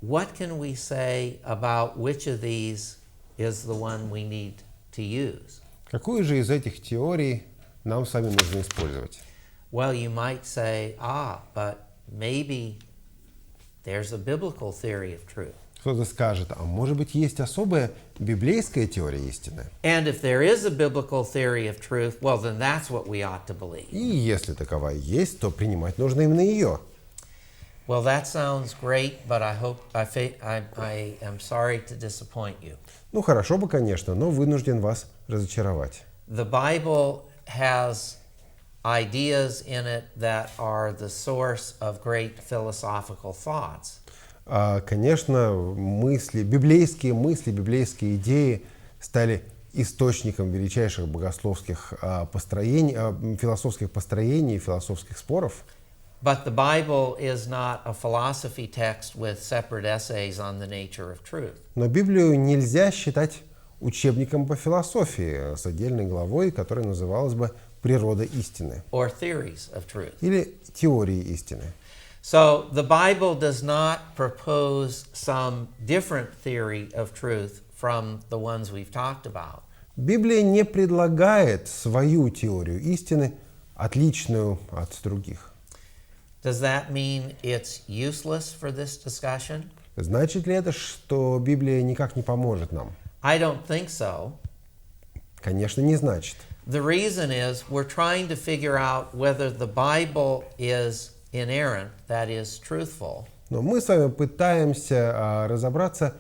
what can we say about which of these is the one we need to use? Какую же из этих теорий нам с вами нужно использовать? Well, you might say, but maybe there's a biblical theory of truth. Кто-то скажет, а может быть есть особая библейская теория истины? And if there is a biblical theory of truth, well, then that's what we ought to believe. И если таковая есть, то принимать нужно именно ее. Well, that sounds great, but I am sorry to disappoint you. Ну, хорошо бы, конечно, но вынужден вас разочаровать. The Bible has ideas in it that are the source of great philosophical thoughts. Конечно, библейские идеи стали источником величайших богословских философских построений и философских споров. But the Bible is not a philosophy text with separate essays on the nature of truth. Но Библию нельзя считать учебником по философии с отдельной главой, которая называлась бы «Природа истины» Or theories of truth. или «Теории истины». So the Bible does not propose some different theory of truth from the ones we've talked about. Библия не предлагает свою теорию истины, отличную от других. Does that mean it's useless for this discussion? Значит ли это, что Библия никак не поможет нам? I don't think so. Конечно, не значит. The reason is we're trying to figure out whether the Bible is inerrant, that is, truthful. Но мы с вами пытаемся разобраться,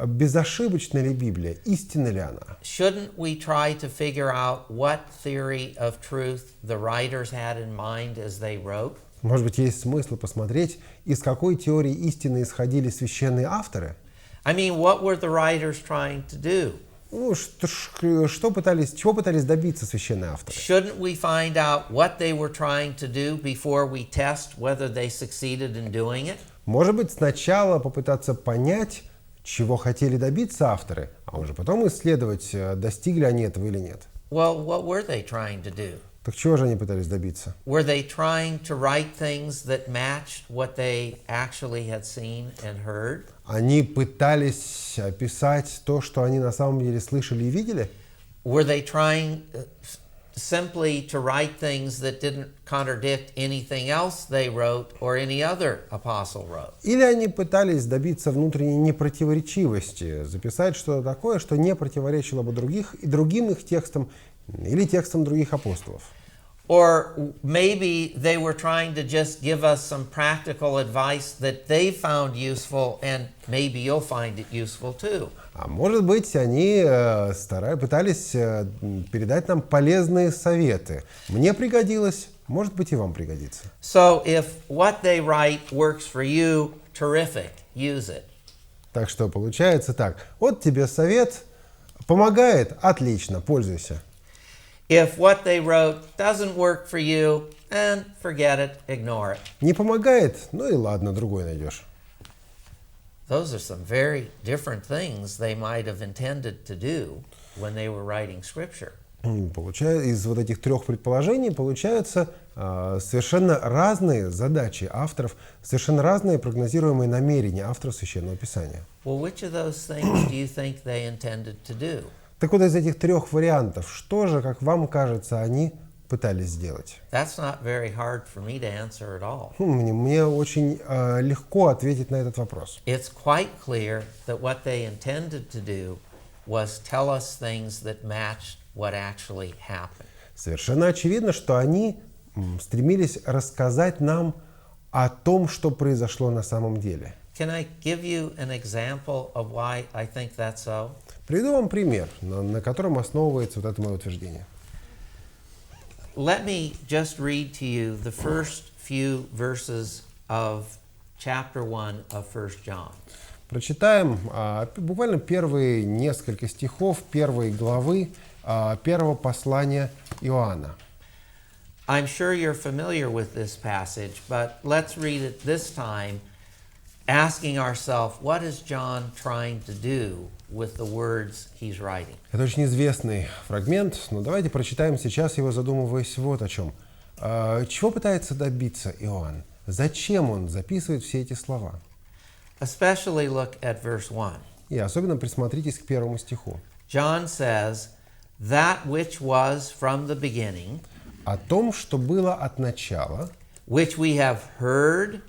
безошибочна ли Библия, истинна ли она. Shouldn't we try to figure out what theory of truth the writers had in mind as they wrote? Может быть, есть смысл посмотреть, из какой теории истины исходили священные авторы? I mean, what were the writers trying to do? Ну, чего пытались добиться священные авторы? Shouldn't we find out what they were trying to do before we test whether they succeeded in doing it? Может быть, сначала попытаться понять, чего хотели добиться авторы, а уже потом исследовать, достигли они этого или нет. Well, what were they trying to do? Так чего же они пытались добиться? Were they trying to write things that matched what they actually had seen and heard? Они пытались описать то, что они на самом деле слышали и видели? Were they trying simply to write things that didn't contradict anything else they wrote or any other apostle wrote? Или они пытались добиться внутренней непротиворечивости, записать что-то такое, что не противоречило бы другим их текстам или текстам других апостолов? Or maybe they were trying to just give us some practical advice that they found useful, and maybe you'll find it useful too. А может быть, они пытались передать нам полезные советы. Мне пригодилось, может быть, и вам пригодится. So if what they write works for you, terrific, use it. Так что получается так. Вот тебе совет, помогает, отлично, пользуйся. If what they wrote doesn't work for you, then forget it, ignore it. Не помогает, ну и ладно, другой найдешь. Those are some very different things they might have intended to do when they were writing scripture. Из вот этих трех предположений получаются совершенно разные задачи авторов, совершенно разные прогнозируемые намерения авторов Священного Писания. Well, which of those things do you think they intended to do? Так вот, из этих трех вариантов, что же, как вам кажется, они пытались сделать? That's not very hard for me to answer at all. Мне очень легко ответить на этот вопрос. It's quite clear that what they intended to do was tell us things that matched what actually happened. Совершенно очевидно, что они стремились рассказать нам о том, что произошло на самом деле. Can I give you an example of why I think that's so? Приведу вам пример, на котором основывается вот это мое утверждение. Let me just read to you the first few verses of chapter 1 of 1 John. Прочитаем буквально первые несколько стихов первой главы первого послания Иоанна. I'm sure you're familiar with this passage, but let's read it this time, asking ourselves, what is John trying to do with the words he's writing? Это очень известный фрагмент, но давайте прочитаем сейчас его, задумываясь вот о чем. Чего пытается добиться Иоанн? Зачем он записывает все эти слова? Especially look at verse 1. И особенно присмотритесь к 1 стиху. John says, that which was from the beginning, О том, что было от начала, which we have heard,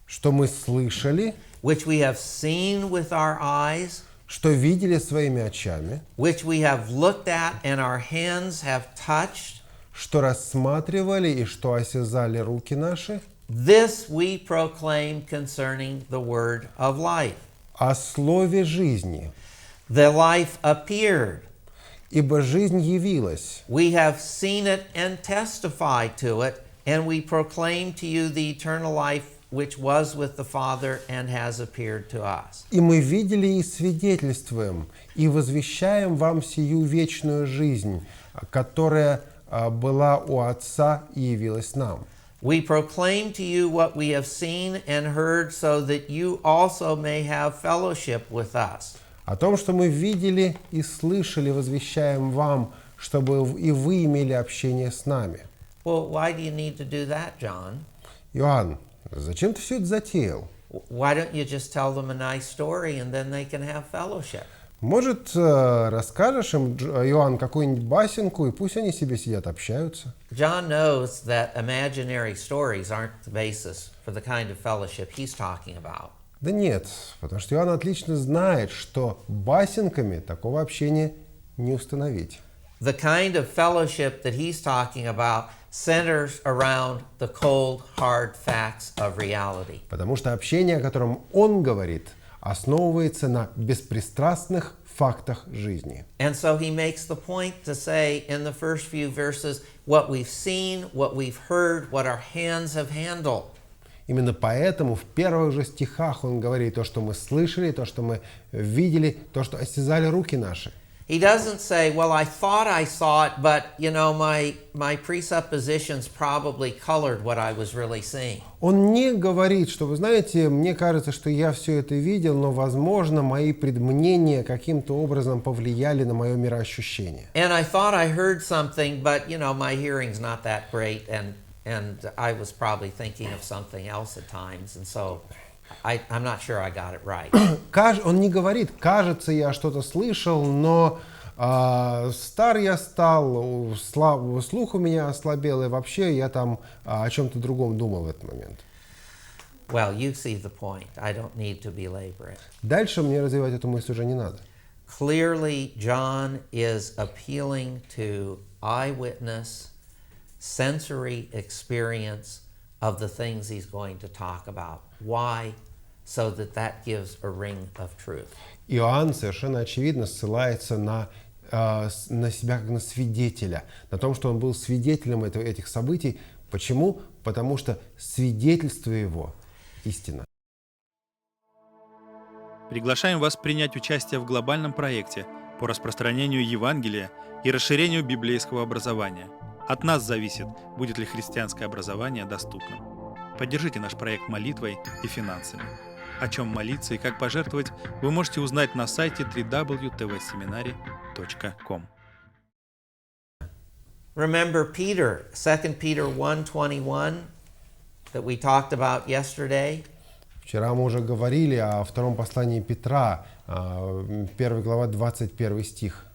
что мы слышали, which we have seen with our eyes, что видели своими очами, which we have looked at and our hands have touched, что рассматривали и что осязали руки наши, this we proclaim concerning the word of life. о слове жизни. The life appeared. Ибо жизнь явилась. We have seen it and testified to it, and we proclaim to you the eternal life which was with the Father and has appeared to us. И мы видели и свидетельствуем, и возвещаем вам сию вечную жизнь, которая была у Отца и явилась нам. We proclaim to you what we have seen and heard, so that you also may have fellowship with us. О том, что мы видели и слышали, возвещаем вам, чтобы и вы имели общение с нами. Well, why do you need to do that, John? Иоанн, зачем ты все это затеял? Why don't you just tell them a nice story and then they can have fellowship? Может, расскажешь им, Иоанн, какую-нибудь басенку, и пусть они себе сидят, общаются? John knows that imaginary stories aren't the basis for the kind of fellowship he's talking about. Да нет, потому что Иоанн отлично знает, что басенками такого общения не установить. The kind of fellowship that he's talking about centers around the cold, hard facts of reality. Потому что общение, о котором он говорит, основывается на беспристрастных фактах жизни. And so he makes the point to say in the first few verses, what we've seen, what we've heard, what our hands have handled. Именно поэтому в первых же стихах он говорит то, что мы слышали, то, что мы видели, то, что осязали руки наши. He doesn't say, well, I thought I saw it, but, you know, my presuppositions probably colored what I was really seeing. Он не говорит, что, вы знаете, мне кажется, что я все это видел, но, возможно, мои предмнения каким-то образом повлияли на мое мироощущение. And I thought I heard something, but, you know, my hearing's not that great, and I was probably thinking of something else at times, and so I'm not sure I got it right. Он не говорит, кажется, я что-то слышал, но стар я стал, слух у меня ослабел, и вообще я там о чем-то другом думал в этот момент. Well, you see the point. I don't need to belabor it. Дальше мне развивать эту мысль уже не надо. Clearly, John is appealing to eyewitness, sensory experience of the things he's going to talk about. Why? So that gives a ring of truth. Иоанн совершенно очевидно ссылается на себя как на свидетеля, на том, что он был свидетелем этих событий. Почему? Потому что свидетельство его истина. Приглашаем вас принять участие в глобальном проекте по распространению Евангелия и расширению библейского образования. От нас зависит, будет ли христианское образование доступным. Поддержите наш проект молитвой и финансами. О чем молиться и как пожертвовать, вы можете узнать на сайте www.tvseminary.com. Remember Peter, 2 Peter 1:21 that we talked about yesterday? Вчера мы уже говорили о втором послании Петра, 1 глава, 21 стих.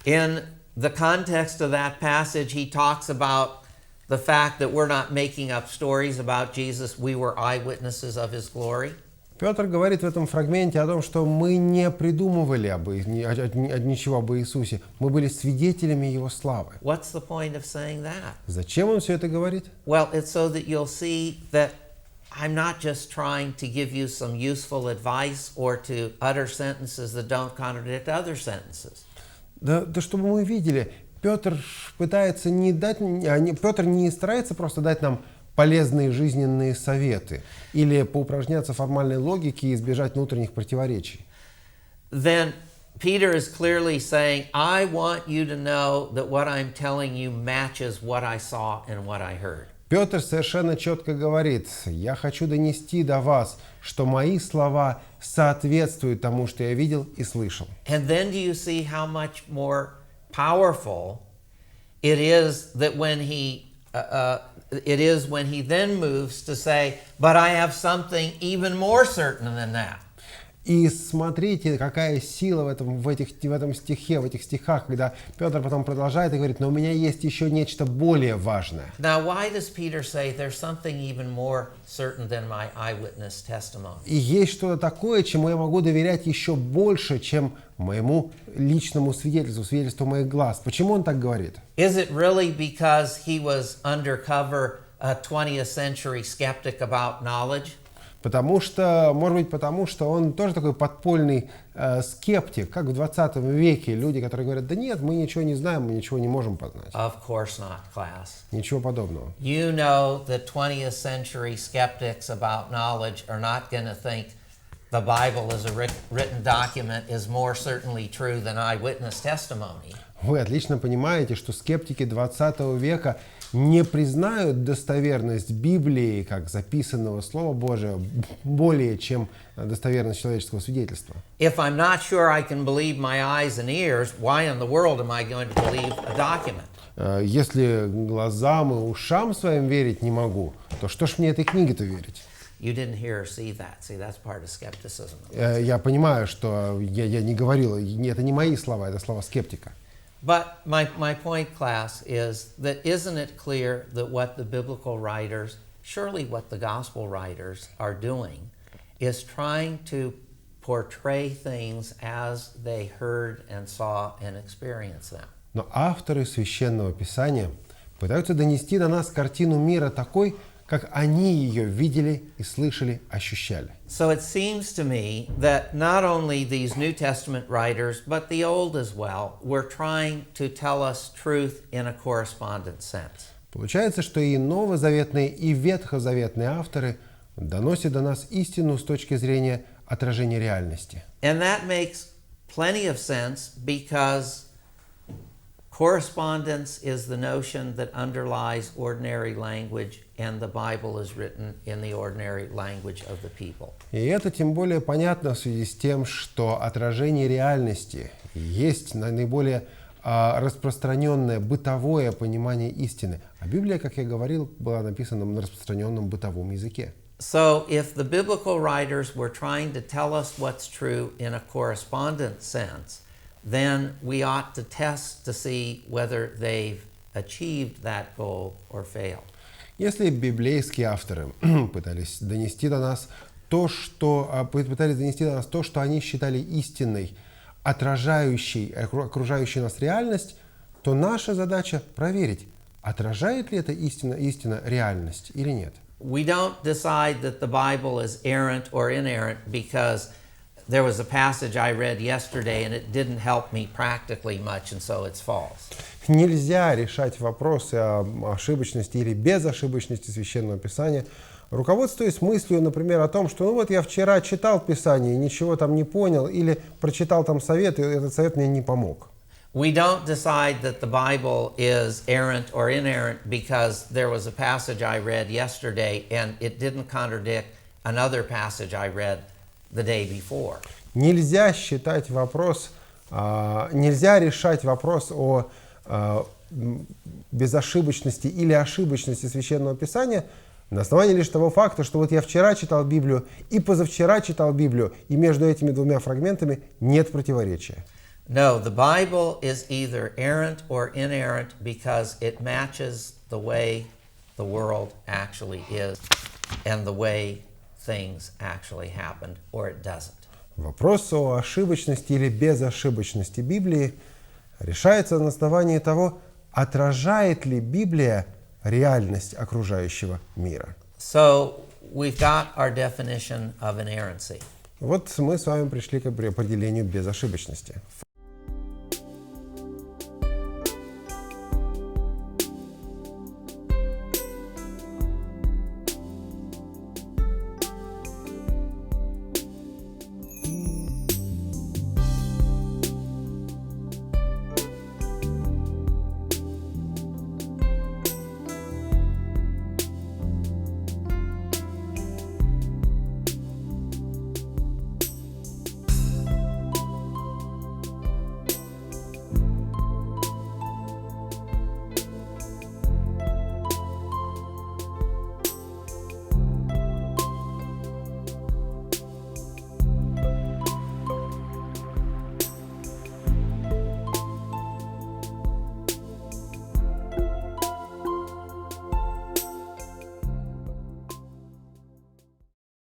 In the context of that passage, he talks about the fact that we're not making up stories about Jesus. We were eyewitnesses of his glory. Петр говорит в этом фрагменте о том, что мы не придумывали ничего об Иисусе. Мы были свидетелями Его славы. What's the point of saying that? Зачем он все это говорит? Well, it's so that you'll see that I'm not just trying to give you some useful advice or to utter sentences that don't contradict other sentences. Да чтобы мы видели, Петр не старается просто дать нам полезные жизненные советы или поупражняться в формальной логике и избежать внутренних противоречий. Then Peter is clearly saying, I want you to know that what I'm telling you matches what I saw and what I heard. Петр совершенно четко говорит: я хочу донести до вас, что мои слова соответствуют тому, что я видел и слышал. And then do you see how much more powerful it is that when he it is when he then moves to say, but I have something even more certain than that. И смотрите, какая сила в этом стихе, в этих стихах, когда Петр потом продолжает и говорит, но у меня есть еще нечто более важное. Now, why does Peter say there's something even more certain than my eyewitness testimony? И есть что-то такое, чему я могу доверять еще больше, чем моему личному свидетельству, свидетельству моих глаз. Почему он так говорит? Is it really because he was undercover a 20th century skeptic about knowledge? Может быть, потому что он тоже такой подпольный скептик, как в 20 веке. Люди, которые говорят, да нет, мы ничего не знаем, мы ничего не можем познать. Of course not, class. Ничего подобного. You know that 20th century skeptics about knowledge are not going to think the Bible as a written document is more certainly true than eyewitness testimony. Вы отлично понимаете, что скептики 20 века не признают достоверность Библии, как записанного Слова Божия, более чем достоверность человеческого свидетельства. If I'm not sure I can believe my eyes and ears, why in the world am I going to believe a document? Если глазам и ушам своим верить не могу, то что ж мне этой книге-то верить? You didn't hear or see that. See, that's part of skepticism. Я понимаю, что я не говорил, это не мои слова, это слова скептика. But my point, class, is that isn't it clear that what the biblical writers, surely what the gospel writers are doing, is trying to portray things as they heard and saw and experienced them. Но авторы Священного Писания пытаются донести до нас картину мира такой, как они ее видели и слышали, ощущали. So it seems to me that not only these New Testament writers, but the Old as well, were trying to tell us truth in a correspondent sense. Получается, что и новозаветные, и ветхозаветные авторы доносят до нас истину с точки зрения отражения реальности. And that makes plenty of sense because correspondence is the notion that underlies ordinary language, and the Bible is written in the ordinary language of the people. И это тем более понятно в связи с тем, что отражение реальности есть наиболее распространенное бытовое понимание истины. А Библия, как я говорил, была написана на распространенном бытовом языке. So if the biblical writers were trying to tell us what's true in a correspondent sense, then we ought to test to see whether they've achieved that goal or failed. Если библейские авторы пытались донести до нас то, что они считали истиной, отражающей окружающую нас реальность, то наша задача проверить, отражает ли эта истина реальность или нет. We don't decide that the Bible is errant or inerrant because there was a passage I read yesterday and it didn't help me practically much, and so it's false. Нельзя решать вопросы о ошибочности или безошибочности Священного Писания, руководствуясь мыслью, например, о том, что я вчера читал Писание и ничего там не понял, или прочитал там совет, и этот совет мне не помог. We don't decide that the Bible is errant or inerrant because there was a passage I read yesterday and it didn't contradict another passage I read the day before. Нельзя решать вопрос о безошибочности или ошибочности Священного Писания на основании лишь того факта, что я вчера читал Библию и позавчера читал Библию, и между этими двумя фрагментами нет противоречия. No, the Bible is either errant or inerrant because it matches the way the world actually is and the way things actually happened, or it doesn't. Вопрос о ошибочности или безошибочности Библии решается на основании того, отражает ли Библия реальность окружающего мира. So we've got our definition of inerrancy. Вот мы с вами пришли к определению безошибочности.